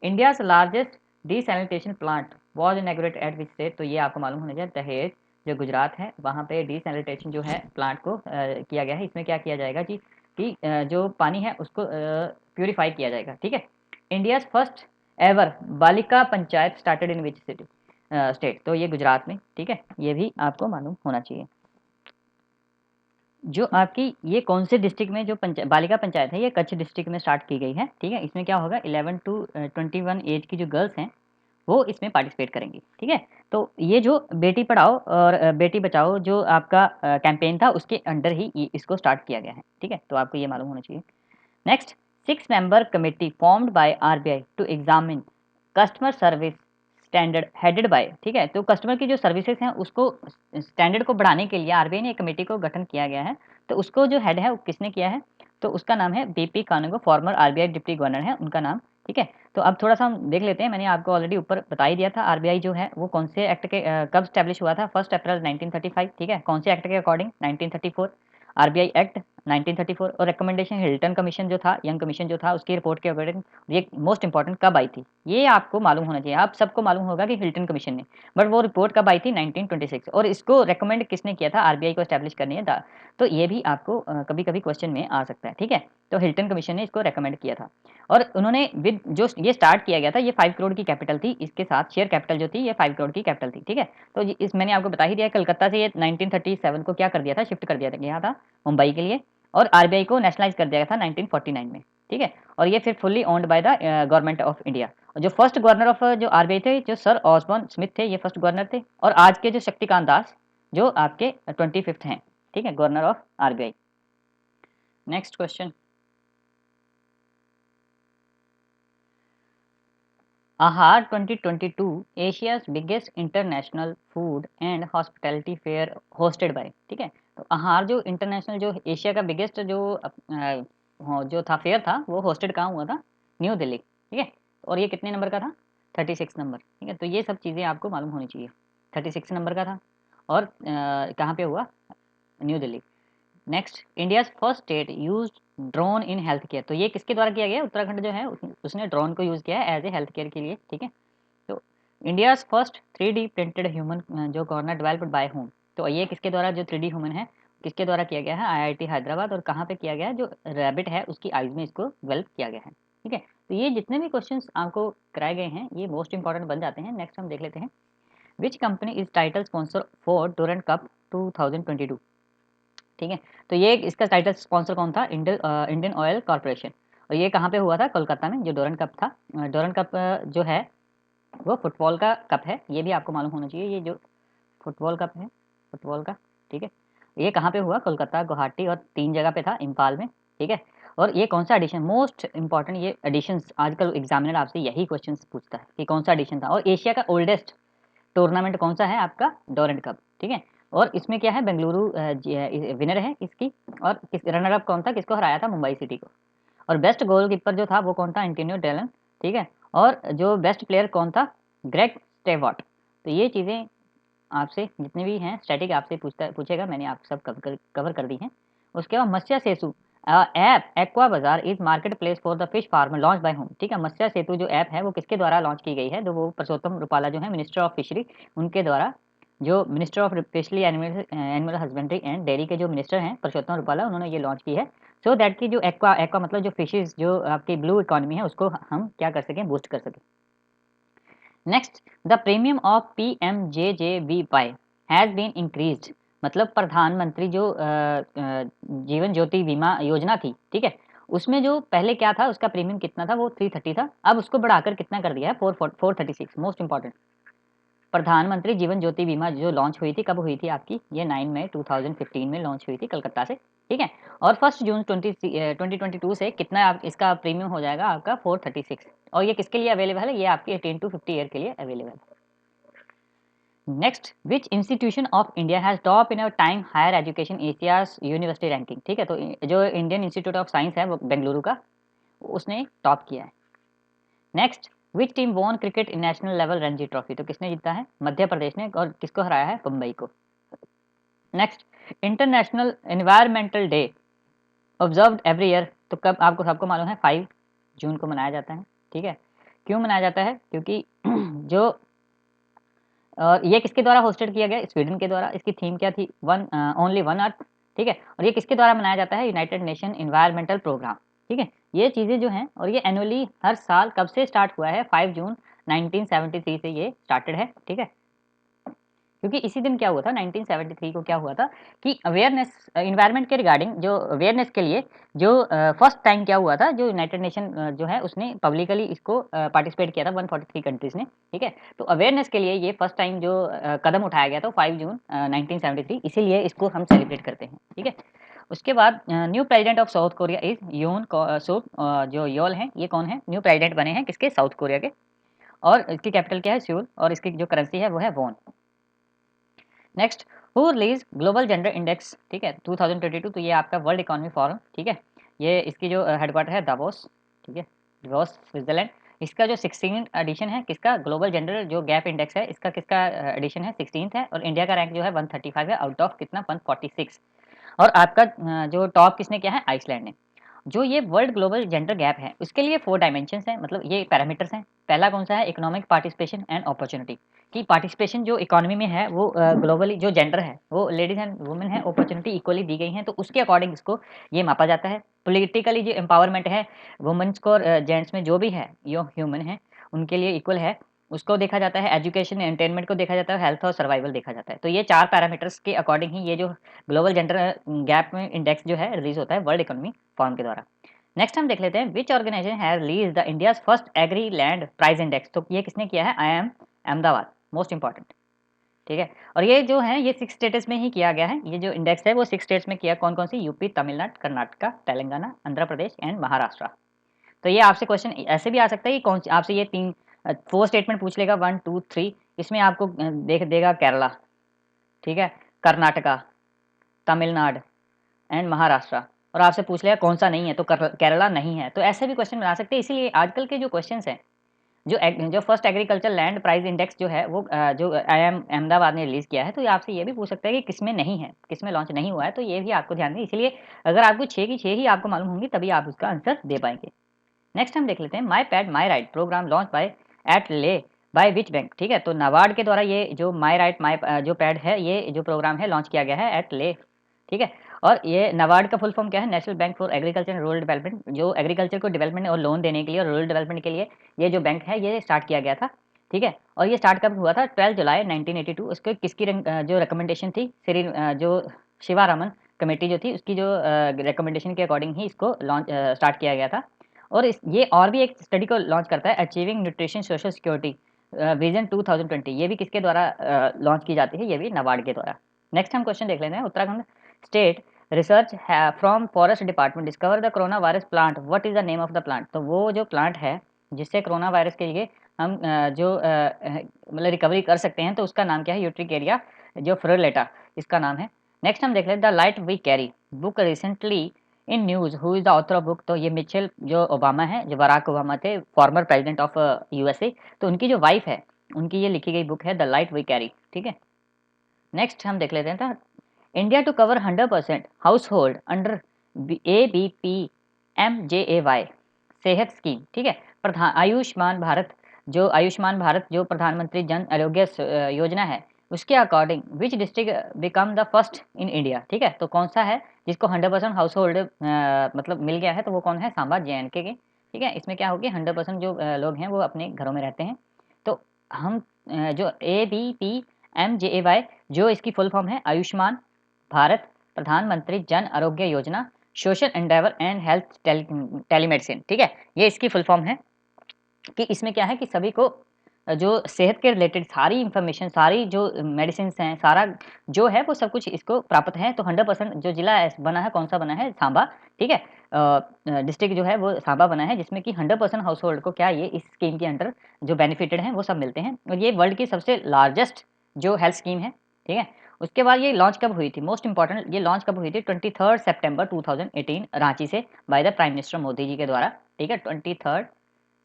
India's largest desalination plant was inaugurated at which state. तो ये आपको मालूम होना चाहिए, दहेज जो गुजरात है वहाँ पे डीसैनिटेशन जो है प्लांट को किया गया है। इसमें क्या किया जाएगा जी कि जो पानी है उसको प्यूरिफाई किया जाएगा। ठीक है। इंडियाज फर्स्ट एवर बालिका panchayat started in which city state. तो ये गुजरात में। ठीक है, ये भी आपको मालूम होना चाहिए। जो आपकी ये कौन से डिस्ट्रिक्ट में जो बालिका पंचायत है, ये कच्छ डिस्ट्रिक्ट में स्टार्ट की गई है। ठीक है, इसमें क्या होगा, 11 टू 21 एज की जो गर्ल्स हैं वो इसमें पार्टिसिपेट करेंगी। ठीक है, तो ये जो बेटी पढ़ाओ और बेटी बचाओ जो आपका कैंपेन था उसके अंडर ही इसको स्टार्ट किया गया है। ठीक है, तो आपको ये मालूम होना चाहिए। Next, 6 member committee formed by RBI to examine customer service standard headed by. ठीक है, तो कस्टमर की जो सर्विसेज हैं उसको स्टैंडर्ड को बढ़ाने के लिए आरबीआई ने एक कमेटी को गठन किया गया है। तो उसको जो हेड है वो किसने किया है, तो उसका नाम है BP Kanungo, former RBI deputy governor है उनका नाम। ठीक है, तो अब थोड़ा सा हम देख लेते हैं। मैंने आपको ऑलरेडी ऊपर बता ही दिया था, आरबीआई जो है वो कौन से एक्ट के कब स्टैब्लिश हुआ था, 1 अप्रैल 1935। ठीक है, कौन से एक्ट के अकॉर्डिंग, 1934 आरबीआई एक्ट 1934। और रिकमेंडेशन हिल्टन कमीशन जो था, यंग कमीशन जो था, उसकी रिपोर्ट के अकॉर्डिंग ये मोस्ट इंपॉर्टेंट कब आई थी, ये आपको मालूम होना चाहिए। आप सबको मालूम होगा कि हिल्टन कमीशन ने, बट वो रिपोर्ट कब आई थी, 1926। और इसको रेकमेंड किसने किया था, आरबीआई को एस्टैब्लिश करनी है। तो ये भी आपको कभी कभी क्वेश्चन में आ सकता है। ठीक है, तो हिल्टन कमीशन ने इसको रेकमेंड किया था। और उन्होंने विद जो ये स्टार्ट किया गया था, ये 5 करोड़ की कैपिटल थी, इसके साथ शेयर कैपिटल जो थी ये 5 करोड़ की कैपिटल थी। ठीक है, तो इस मैंने आपको बता ही दिया, कलकत्ता से ये 1937 को क्या कर दिया था, शिफ्ट कर दिया गया था मुंबई के लिए। और आरबीआई को नेशनलाइज कर दिया गया था 1949 में। ठीक है, और ये फिर fully owned by the government of India. जो फर्स्ट गवर्नर ऑफ जो आरबीआई थे, जो सर ऑसबॉर्न स्मिथ थे, ये फर्स्ट गवर्नर थे। और आज के जो शक्तिकांत दास जो आपके 25th हैं। ठीक है, governor of RBI. Next question, आहार 2022 Asia's biggest international food and hospitality fair hosted by. ठीक है, तो आहार जो इंटरनेशनल जो एशिया का बिगेस्ट जो था फेयर था, वो होस्टेड कहाँ हुआ था, न्यू दिल्ली। ठीक है, और ये कितने नंबर का था, 36 नंबर। ठीक है, तो ये सब चीज़ें आपको मालूम होनी चाहिए। 36 नंबर का था और कहाँ पे हुआ, new Delhi. Next, India's first state use drone in health care. तो ये किसके द्वारा किया गया, उत्तराखंड जो है उसने ड्रोन को यूज़ किया है एज ए हेल्थ केयर के लिए। ठीक है, तो India's first 3D printed human जो कॉर्नर डेवलप्ड बाय होम। तो ये किसके द्वारा, जो 3D ह्यूमन है किसके द्वारा किया गया है, आईआईटी हैदराबाद। और कहाँ पे किया गया है, जो रैबिट है उसकी आइज में इसको डेवलप किया गया है। ठीक है, तो ये जितने भी क्वेश्चंस आपको कराए गए हैं ये मोस्ट इंपॉर्टेंट बन जाते हैं। नेक्स्ट हम देख लेते हैं, which company is title sponsor for Durand cup 2022। ठीक है, तो ये इसका टाइटल स्पॉन्सर कौन था, इंडियन ऑयल कॉर्पोरेशन। और ये कहाँ पे हुआ था, कोलकाता में, जो डोरन कप था। डोरन कप जो है वो फुटबॉल का कप है, ये भी आपको मालूम होना चाहिए। ये जो फुटबॉल कप है, फुटबॉल का। ठीक है, ये कहाँ पे हुआ, कोलकाता, गुवाहाटी और 3 जगह पे था, इम्फाल में। ठीक है, और ये कौन सा एडिशन, मोस्ट इंपॉर्टेंट ये एडिशन, आजकल एग्जामिनर आपसे यही क्वेश्चन पूछता है कि कौन सा एडिशन था। और एशिया का ओल्डेस्ट टूर्नामेंट कौन सा है आपका, डोरंट कप। ठीक है, और इसमें क्या है, बेंगलुरु विनर है इसकी। और किस रनर अप कौन था, किसको हराया था, मुंबई सिटी को। और बेस्ट गोलकीपर जो था वो कौन था, एंटोनियो डेलन। ठीक है, और जो बेस्ट प्लेयर कौन था, ग्रेग स्टेवॉट। तो ये चीज़ें आपसे जितने भी हैं स्टैटिक आपसे पूछेगा, मैंने आप सब कवर कर दी हैं। उसके बाद मत्स्य सेतु ऐप एक्वा बाजार is market place for the fish farmer launch by home. ठीक है, मत्स्य सेतु जो ऐप है वो किसके द्वारा लॉन्च की गई है, तो वो परसोत्तम रुपाला जो है मिनिस्टर ऑफ फिशरी, उनके द्वारा। जो minister of fishery animal husbandry and dairy के जो मिनिस्टर हैं परसोत्तम रुपाला, उन्होंने ये लॉन्च की है। सो दैट कि जो एक्वा एक्वा मतलब जो फिशेज जो आपकी ब्लू इकोनॉमी है उसको हम क्या कर सकें, बूस्ट कर सकें। Next, the premium of PMJJBY has been increased, मतलब प्रधानमंत्री जो जीवन ज्योति बीमा योजना थी, ठीक है, उसमें जो पहले क्या था उसका प्रीमियम कितना था, वो 330 था, अब उसको बढ़ाकर कितना कर दिया है, 436। मोस्ट इंपॉर्टेंट, प्रधानमंत्री जीवन ज्योति बीमा जो लॉन्च हुई थी, कब हुई थी आपकी, ये 9 मई 2015 में लॉन्च हुई थी कलकत्ता से, ठीक है। और 1 जून 2022 से कितना आप इसका प्रीमियम हो जाएगा आपका 436। और ये किसके लिए अवेलेबल है, ये आपके 18 to 50 ईयर के लिए अवेलेबल है। Next, which institution of India has top in time higher education Asia's university ranking, ठीक है, तो जो इंडियन इंस्टीट्यूट ऑफ साइंस है वो बेंगलुरु का, उसने टॉप किया है। Next, which team von cricket national level Ranji trophy, तो किसने जीता है, मध्य प्रदेश ने, और किसको हराया है, मुंबई को। Next, international environmental day observed every year, तो कब, आपको सबको मालूम है 5 जून को मनाया जाता है, ठीक है। क्यों मनाया जाता है, क्योंकि जो ये किसके द्वारा होस्टेड किया गया, स्वीडन के द्वारा, इसकी थीम क्या थी, वन ओनली वन अर्थ, ठीक है। और ये किसके द्वारा मनाया जाता है, यूनाइटेड नेशन इन्वायरमेंटल प्रोग्राम, ठीक है। ये चीज़ें जो हैं, और ये एनुअली हर साल कब से स्टार्ट हुआ है, 5 जून 1973 से ये स्टार्टेड है, ठीक है। क्योंकि इसी दिन क्या हुआ था, 1973 को क्या हुआ था कि अवेयरनेस एनवायरनमेंट के रिगार्डिंग, जो अवेयरनेस के लिए जो फर्स्ट टाइम क्या हुआ था, जो यूनाइटेड नेशन जो है उसने पब्लिकली इसको पार्टिसिपेट किया था 143 कंट्रीज ने, ठीक है। तो अवेयरनेस के लिए ये फर्स्ट टाइम जो कदम उठाया गया था 5 जून 1973, इसीलिए इसको हम सेलिब्रेट करते हैं, ठीक है। उसके बाद new president of south Korea is Yoon Suk, जो योल हैं, ये कौन है, न्यू प्रेसिडेंट बने हैं किसके, साउथ कोरिया के, और इसकी कैपिटल क्या है, सियोल, और इसकी जो करेंसी है वो है won. Next, who release global gender index, ठीक है, 2022, तो ये आपका वर्ल्ड इकोनॉमी फोरम, ठीक है, ये इसकी जो हेडक्वार्टर है दावोस, ठीक है, दावोस स्विट्जरलैंड। इसका जो 16 एडिशन है किसका, ग्लोबल जेंडर जो गैप इंडेक्स है, इसका किसका एडिशन है, 16th है, और इंडिया का रैंक जो है 135 है आउट ऑफ कितना, 146। और आपका जो टॉप किसने किया है, आइसलैंड ने। जो ये वर्ल्ड ग्लोबल जेंडर गैप है उसके लिए 4 डायमेंशंस हैं, मतलब ये पैरामीटर्स हैं। पहला कौन सा है, इकोनॉमिक पार्टिसिपेशन एंड अपॉर्चुनिटी, कि पार्टिसिपेशन जो इकोनॉमी में है वो ग्लोबली जो जेंडर है वो लेडीज एंड वुमेन है, अपॉर्चुनिटी इक्वली दी गई हैं, तो उसके अकॉर्डिंग इसको ये मापा जाता है। पॉलिटिकली जो एम्पावरमेंट है वुमेन्स को और जेंट्स में जो भी है जो ह्यूमन है उनके लिए इक्वल है, उसको देखा जाता है। एजुकेशन एंटरटेनमेंट को देखा जाता है, हेल्थ और सर्वाइवल देखा जाता है। तो ये 4 पैरामीटर्स के अकॉर्डिंग ही ये जो ग्लोबल जेंडर गैप में इंडेक्स जो है रिलीज होता है वर्ल्ड इकोनॉमी फोरम के द्वारा। नेक्स्ट हम देख लेते हैं, which organization has release the India's first agri land price index, तो ये किसने किया है, IIM अहमदाबाद, मोस्ट इंपॉर्टेंट, ठीक है। और ये जो है ये 6 स्टेट्स में ही किया गया है, ये जो इंडेक्स है वो 6 स्टेट्स में किया, कौन कौन सी, यूपी, तमिलनाडु, कर्नाटका, तेलंगाना, आंध्र प्रदेश एंड महाराष्ट्र। तो ये आपसे क्वेश्चन ऐसे भी आ सकता है कि कौन, आपसे ये 4 स्टेटमेंट पूछ लेगा, 1 2 3, इसमें आपको देख देगा केरला, ठीक है, कर्नाटका, तमिलनाडु एंड महाराष्ट्र, और आपसे पूछ लेगा कौन सा नहीं है, तो केरला नहीं है। तो ऐसे भी क्वेश्चन बना सकते हैं। इसीलिए आजकल के जो क्वेश्चंस हैं, जो first agriculture land price index जो है वो जो IIM अहमदाबाद ने रिलीज किया है, तो ये आपसे ये भी पूछ सकता है कि किसमें नहीं है, किसमें लॉन्च नहीं हुआ है, तो ये भी आपको ध्यान दें। इसलिए अगर आपको 6 की 6 ही आपको मालूम होंगी तभी आप उसका आंसर दे पाएंगे। नेक्स्ट हम देख लेते हैं, my pad my right program launch by at ले बाय विच बैंक, ठीक है। तो नाबार्ड के द्वारा ये जो माई राइट माई जो पैड है, ये जो प्रोग्राम है लॉन्च किया गया है एट ले, ठीक है। और ये नाबार्ड का फुल फॉर्म क्या है, national bank for agriculture and rural development, जो एग्रीकल्चर को डेवलपमेंट और लोन देने के लिए और रूरल डेवलपमेंट के लिए ये जो बैंक है ये स्टार्ट किया गया था, ठीक है। और ये स्टार्ट कब हुआ था, 12 जुलाई 1982। उसके किसकी जो रिकमेंडेशन थी, श्री जो शिवारामन कमेटी जो थी उसकी जो रिकमेंडेशन के अकॉर्डिंग ही इसको लॉन्च स्टार्ट किया गया था। और ये और भी एक स्टडी को लॉन्च करता है, achieving nutrition social security vision 2020, ये भी किसके द्वारा लॉन्च की जाती है, ये भी नाबार्ड के द्वारा। नेक्स्ट हम क्वेश्चन देख लेते हैं, Uttarakhand state research from forest department discover the corona virus plant, what is the name of the plant, तो वो जो प्लांट है जिससे कोरोना वायरस के लिए हम मतलब रिकवरी कर सकते हैं, तो उसका नाम क्या है, यूट्रिकेरिया जो फ्लोरेटा इसका नाम है। नेक्स्ट हम देख लेते हैं, the light we carry book recently in news who is the author of book, तो ये मिचेल जो ओबामा है, जो बराक ओबामा थे, फॉर्मर प्रेसिडेंट ऑफ USA, तो उनकी जो वाइफ है उनकी ये लिखी गई बुक है द लाइट वी कैरी, ठीक है। नेक्स्ट हम देख लेते हैं, India to cover 100% house hold under ABPMJAY Sehat scheme, ठीक है, प्रधान आयुष्मान भारत, जो आयुष्मान भारत जो प्रधानमंत्री जन आरोग्य योजना है उसके according which district become the first in India, ठीक है। तो कौन सा है जिसको 100% हाउस होल्ड मतलब मिल गया है, तो वो कौन है? सांबा JNK के। ठीक है, इसमें क्या होगी, 100% जो लोग हैं वो अपने घरों में रहते हैं। तो हम जो ABPMJAY जो इसकी फुल फॉर्म है, आयुष्मान भारत प्रधानमंत्री Jan Arogya Yojana, social Endeavour and health telemedicine. ठीक है, ये इसकी फुल फॉर्म है कि इसमें क्या है कि सभी को जो सेहत के रिलेटेड सारी इंफॉर्मेशन, सारी जो मेडिसिन हैं, सारा जो है वो सब कुछ इसको प्राप्त है। तो 100% जो जिला बना है, कौन सा बना है? सांबा। ठीक है, डिस्ट्रिक्ट जो है वो सांबा बना है, जिसमें कि 100% हाउस होल्ड को क्या, ये इस स्कीम के अंडर जो बेनिफिटेड हैं वो सब मिलते हैं। और ये वर्ल्ड की सबसे लार्जेस्ट जो हेल्थ स्कीम है। ठीक है, उसके बाद ये लॉन्च कब हुई थी? मोस्ट इंपॉर्टेंट, ये लॉन्च कब हुई थी? 23 सितंबर 2018 रांची से, by the prime minister Modi ji के द्वारा। ठीक है, 23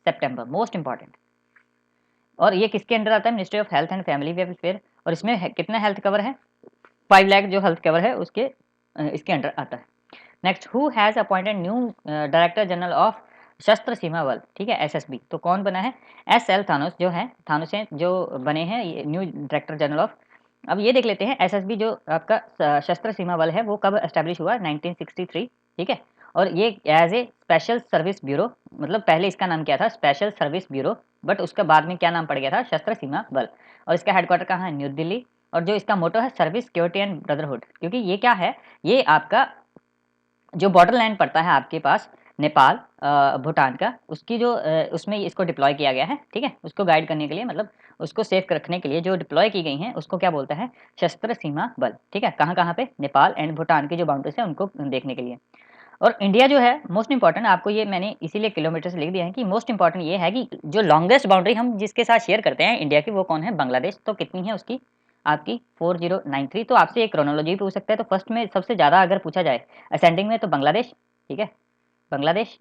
सितंबर, मोस्ट इंपॉर्टेंट। और ये किसके अंडर आता है? Ministry of health and family welfare. और इसमें कितना हेल्थ कवर है? 5 लाख जो हेल्थ कवर है उसके इसके अंडर आता है। Next, who has appointed new director general of शस्त्र सीमा बल। ठीक है, SSB। तो कौन बना है? SL थानोस जो है, थानोस हैं जो बने हैं ये न्यू डायरेक्टर जनरल ऑफ। अब ये देख लेते हैं, SSB जो आपका शस्त्र सीमा बल है वो कब एस्टेब्लिश हुआ? 1963। ठीक है, और ये as a special service bureau, मतलब पहले इसका नाम क्या था? स्पेशल सर्विस ब्यूरो, बट उसका बाद में क्या नाम पड़ गया था? शस्त्र सीमा बल। और इसका हेडक्वार्टर कहाँ है? न्यू दिल्ली। और जो इसका मोटो है, सर्विस, सिक्योरिटी एंड ब्रदरहुड। क्योंकि ये क्या है, ये आपका जो बॉर्डर लाइन पड़ता है आपके पास नेपाल भूटान का, उसकी जो उसमें इसको डिप्लॉय किया गया है। ठीक है, उसको गाइड करने के लिए, मतलब उसको सेफ रखने के लिए जो डिप्लॉय की गई हैं उसको क्या बोलता है? शस्त्र सीमा बल। ठीक है, कहाँ कहाँ पे? नेपाल एंड भूटान की जो बाउंड्रीज है उनको देखने के लिए। और इंडिया जो है मोस्ट इंपॉर्टेंट, आपको ये मैंने इसीलिए किलोमीटर से लिख दिया है कि मोस्ट इंपॉर्टेंट ये है कि जो लॉन्गेस्ट बाउंड्री हम जिसके साथ शेयर करते हैं इंडिया की, वो कौन है? बांग्लादेश। तो कितनी है उसकी? आपकी 4093। तो आपसे एक क्रोनोलॉजी पूछ सकता है, तो फर्स्ट में सबसे ज़्यादा अगर पूछा जाए असेंडिंग में, तो बांग्लादेश। ठीक है, बांग्लादेश,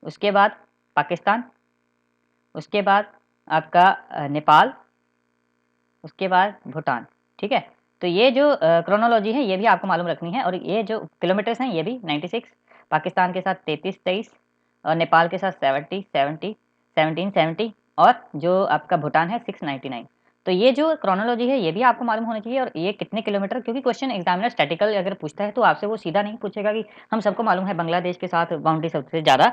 उसके बाद पाकिस्तान, उसके बाद आपका नेपाल, उसके बाद भूटान। ठीक है, तो ये जो क्रोनोलॉजी है ये भी आपको मालूम रखनी है। और ये जो किलोमीटर्स हैं ये भी 96, पाकिस्तान के साथ 33-23, और नेपाल के साथ 1770, और जो आपका भूटान है 699। तो ये जो क्रोनोलॉजी है ये भी आपको मालूम होना चाहिए। और ये कितने किलोमीटर, क्योंकि क्वेश्चन एग्जामिनर स्टैटिकल अगर पूछता है तो आपसे वो सीधा नहीं पूछेगा कि हम सबको मालूम है बांग्लादेश के साथ बाउंड्री सबसे ज़्यादा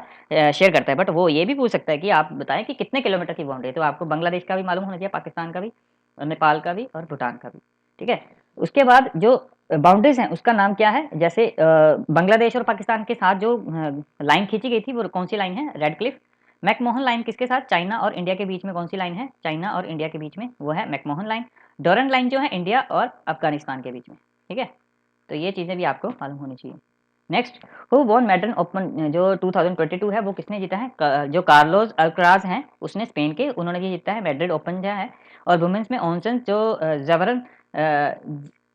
शेयर करता है, बट वो ये भी पूछ सकता है कि आप बताएं कि कितने किलोमीटर की बाउंड्री है। तो आपको बांग्लादेश का भी मालूम होना चाहिए, पाकिस्तान का भी, और नेपाल का भी, और भूटान का भी। ठीक है, उसके बाद जो बाउंड्रीज हैं उसका नाम क्या है? जैसे बांग्लादेश और पाकिस्तान के साथ जो लाइन खींची गई थी वो कौन सी लाइन है? Red Cliff. मैकमोहन लाइन किसके साथ? चाइना और इंडिया के बीच में कौन सी लाइन है? चाइना और इंडिया के बीच में वो है मैकमोहन लाइन। डोरन लाइन जो है इंडिया और अफगानिस्तान के बीच में। ठीक है, तो ये चीज़ें भी आपको मालूम होनी चाहिए। नेक्स्ट, हु वॉन मैडन ओपन जो 2022 है वो किसने जीता है? जो कार्लोस अल्कराज हैं उसने, स्पेन के, उन्होंने ये जीता है मैड्रिड ओपन जो है। और वुमेंस में ऑनसन जो जबरन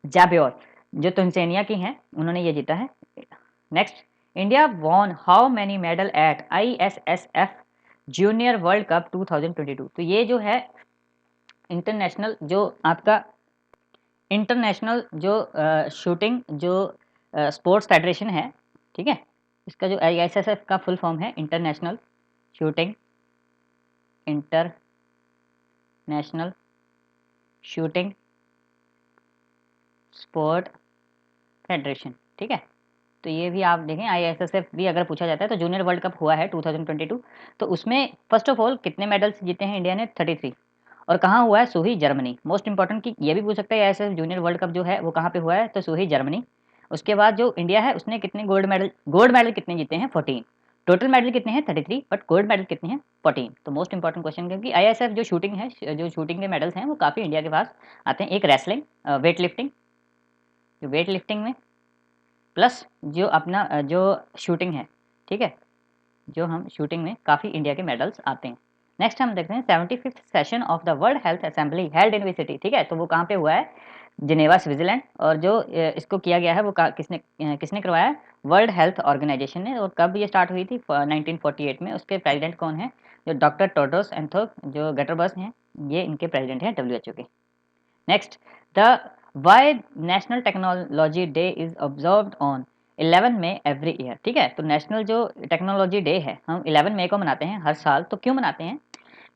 जाब्योर जो तुनसेनिया की हैं, उन्होंने ये जीता है। Next, India won how many medal at ISSF junior world cup 2022। तो ये जो है इंटरनेशनल जो आपका इंटरनेशनल जो शूटिंग जो स्पोर्ट्स फेडरेशन है। ठीक है, इसका जो ISSF का फुल फॉर्म है international shooting, international shooting sport federation. ठीक है, तो ये भी आप देखें, ISSF भी अगर पूछा जाता है तो जूनियर वर्ल्ड कप हुआ है 2022। तो उसमें फर्स्ट ऑफ ऑल कितने मेडल्स जीते हैं इंडिया ने? 33। और कहाँ हुआ है? सूही, जर्मनी। मोस्ट इंपॉर्टेंट कि ये भी पूछ सकता है ISSF जूनियर वर्ल्ड कप जो है वो कहाँ पे हुआ है? तो सूही, जर्मनी। उसके बाद जो इंडिया है उसने कितने गोल्ड मेडल कितने जीते हैं? 14। टोटल मेडल कितने हैं? 33, बट गोल्ड मेडल कितने हैं? 14। तो मोस्ट इंपॉर्टेंट क्वेश्चन, क्योंकि ISSF जो शूटिंग है, जो शूटिंग के मेडल्स हैं वो काफ़ी इंडिया के पास आते हैं। एक रेसलिंग, वेट लिफ्टिंग, जो वेट लिफ्टिंग में, प्लस जो अपना जो शूटिंग है। ठीक है, जो हम शूटिंग में काफ़ी इंडिया के मेडल्स आते हैं। नेक्स्ट हम देखते हैं 75th session of the world health assembly held in which city. ठीक है, तो वो कहाँ पे हुआ है? Geneva, Switzerland. और जो इसको किया गया है वो किसने करवाया है? वर्ल्ड हेल्थ ऑर्गेनाइजेशन ने। और कब ये स्टार्ट हुई थी? 1948 में। उसके प्रेसिडेंट कौन है? जो डॉक्टर टेड्रोस एथनोम जो गैब्रियेसस हैं, ये इनके प्रेसिडेंट हैं WHO के। Next, the why national technology day is observed on 11 May every year. ठीक है, तो नेशनल जो टेक्नोलॉजी डे है हम 11 मई को मनाते हैं हर साल। तो क्यों मनाते हैं?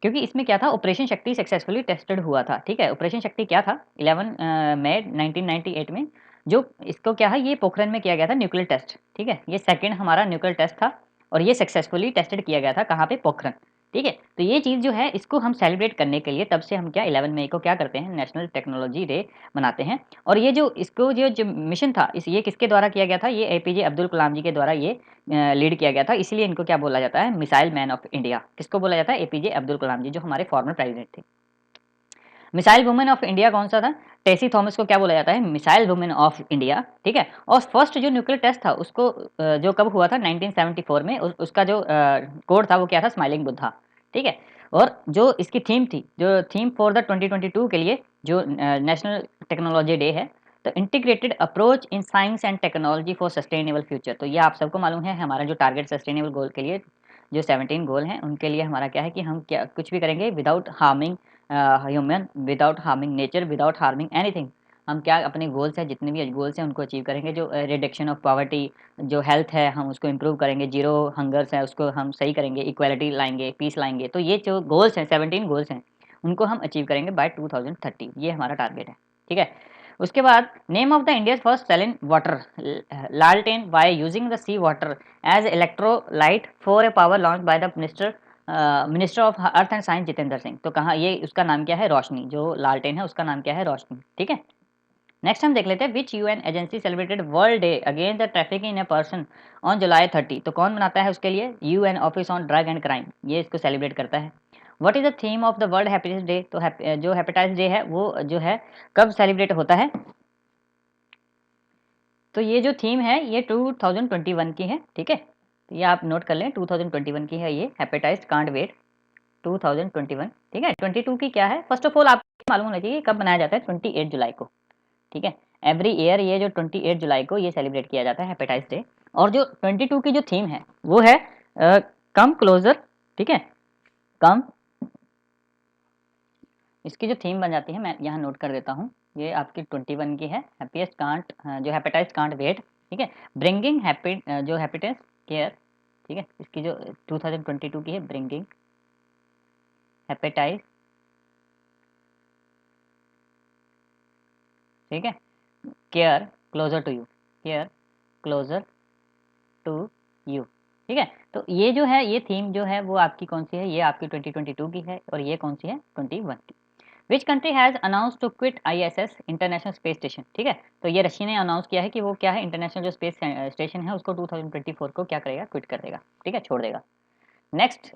क्योंकि इसमें क्या था? ऑपरेशन शक्ति सक्सेसफुली टेस्टेड हुआ था। ठीक है, ऑपरेशन शक्ति क्या था? 11 मई 1998 में जो इसको क्या है, ये पोखरण में किया गया था न्यूक्लियर टेस्ट, ठीक है, ये सेकंड हमारा न्यूक्लियर टेस्ट था और ये सक्सेसफुली टेस्टेड किया गया था कहाँ पे, पोखरण, ठीक है। तो ये चीज़ जो है इसको हम सेलिब्रेट करने के लिए तब से हम क्या 11 मई को क्या करते हैं, नेशनल टेक्नोलॉजी डे मनाते हैं। और ये जो इसको जो मिशन था ये किसके द्वारा किया गया था, ये एपीजे अब्दुल कलाम जी के द्वारा ये लीड किया गया था, इसलिए इनको क्या बोला जाता है, मिसाइल मैन ऑफ इंडिया। किसको बोला जाता है, एपीजे अब्दुल कलाम जी, जो हमारे फॉर्मर प्रेसिडेंट थे। मिसाइल वुमेन ऑफ इंडिया कौन सा था, टेसी थॉमस को क्या बोला जाता है, मिसाइल वुमेन ऑफ इंडिया, ठीक है। और फर्स्ट जो न्यूक्लियर टेस्ट था उसको जो कब हुआ था 1974 में, उसका जो कोड था वो क्या था, स्माइलिंग बुद्धा, ठीक है। और जो इसकी थीम थी, जो थीम फॉर द 2022 के लिए जो नेशनल टेक्नोलॉजी डे है, तो integrated approach in science and technology for sustainable future. तो ये आप सबको मालूम है, हमारा जो टारगेट सस्टेनेबल गोल के लिए जो 17 गोल हैं उनके लिए हमारा क्या है कि हम क्या कुछ भी करेंगे without harming human, without harming nature, without harming anything. हम क्या अपने गोल्स हैं, जितने भी गोल्स हैं उनको अचीव करेंगे। जो रिडक्शन ऑफ पॉवर्टी, जो हेल्थ है हम उसको इम्प्रूव करेंगे, जीरो हंगर्स है उसको हम सही करेंगे, इक्वालिटी लाएंगे, पीस लाएंगे। तो ये जो गोल्स हैं 17 गोल्स हैं उनको हम अचीव करेंगे बाय 2030, ये हमारा टारगेट है, ठीक है। उसके बाद name of the India first cell in water, लालटेन by using the sea water as electrolyte for a power launch by the minister of earth and science Jitendra Singh. तो कहाँ ये, उसका नाम क्या है, रोशनी, जो लालटेन है उसका नाम क्या है, रोशनी, ठीक है। नेक्स्ट हम देख लेते हैं which UN agency celebrated world day against the trafficking in a person on July 30। तो कौन मनाता है उसके लिए, UN office on drug and crime, ये इसको सेलिब्रेट करता है। What is the theme of the world happiness day. तो जो हेपेटाइटिस डे है वो जो है कब सेलिब्रेट होता है, तो ये जो थीम है ये 2021 की है, ठीक है। तो ये आप नोट कर लें, 2021 की है ये, हेपेटाइटिस कांट वेट 2021, ठीक है। 22 की क्या है, फर्स्ट ऑफ ऑल आपको मालूम होना चाहिए कब मनाया जाता है, 28 जुलाई को, ठीक है। एवरी ईयर ये जो 28 जुलाई को ये सेलिब्रेट किया जाता है हेपेटाइटिस डे। और जो 22 की जो थीम है वो है कम क्लोजर, ठीक है, कम, इसकी जो थीम बन जाती है मैं यहाँ नोट कर देता हूँ, ये आपकी 21 की है, हैप्पीएस्ट कांट, जो हेपेटाइटिस कांट वेट, ठीक है, ब्रिंगिंग हैप्पी, जो हैप्पीनेस केयर, ठीक है। इसकी जो 2022 की है, ब्रिंगिंग हेपेटाइटिस, ठीक है, care closer to you, care closer to you, ठीक है। तो ये जो है ये थीम जो है वो आपकी कौन सी है, ये आपकी 2022 की है और ये कौन सी है, 21 की। Which country has announce to quit ISS international space station, ठीक है। तो ये रशिया ने अनाउंस किया है कि वो क्या है, इंटरनेशनल जो स्पेस स्टेशन है उसको 2024 को क्या करेगा, क्विट कर देगा, ठीक है, छोड़ देगा। नेक्स्ट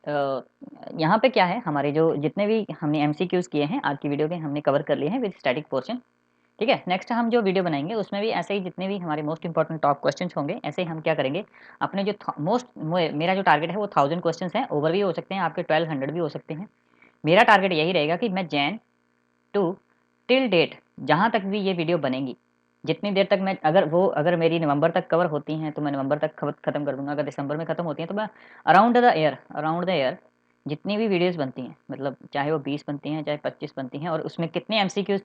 यहाँ पे क्या है, हमारे जो जितने भी हमने एमसीक्यूज़ किए हैं आज की वीडियो के हमने कवर कर लिए हैं विद स्टैटिक पोर्शन, ठीक है। नेक्स्ट हम जो वीडियो बनाएंगे उसमें भी ऐसे ही जितने भी हमारे मोस्ट इंपॉर्टेंट टॉप क्वेश्चंस होंगे, ऐसे ही हम क्या करेंगे, अपने जो मेरा जो टारगेट है वो 1000 क्वेश्चंस हैं, ओवर भी हो सकते हैं आपके, 1200 भी हो सकते हैं। मेरा टारगेट यही रहेगा कि मैं जैन टू टिल डेट जहाँ तक भी ये वीडियो बनेगी, जितनी देर तक मैं अगर मेरी नवंबर तक कवर होती हैं तो मैं नवंबर तक खत्म कर दूंगा, अगर दिसंबर में खत्म होती हैं तो मैं अराउंड द ईयर जितनी भी वीडियोस बनती हैं, मतलब चाहे वो 20 बनती हैं चाहे 25 बनती हैं, और उसमें कितने एमसीक्यूज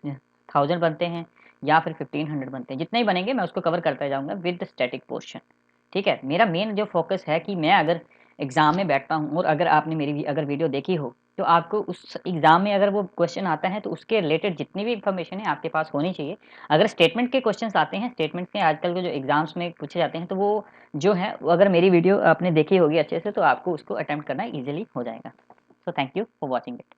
1000 बनते हैं या फिर 1500 बनते हैं, जितने ही बनेंगे मैं उसको कवर करता जाऊंगा विद स्टैटिक पोर्शन, ठीक है। मेरा मेन जो फोकस है कि मैं अगर एग्ज़ाम में बैठता हूँ और अगर आपने मेरी अगर वीडियो देखी हो तो आपको उस एग्ज़ाम में अगर वो क्वेश्चन आता है तो उसके रिलेटेड जितनी भी इन्फॉर्मेशन है आपके पास होनी चाहिए। अगर स्टेटमेंट के क्वेश्चंस आते हैं, स्टेटमेंट के आजकल के जो एग्ज़ाम्स में पूछे जाते हैं, तो वो जो है वो अगर मेरी वीडियो आपने देखी होगी अच्छे से तो आपको उसको अटेम्प्ट करना ईजिली हो जाएगा। So thank you for watching it.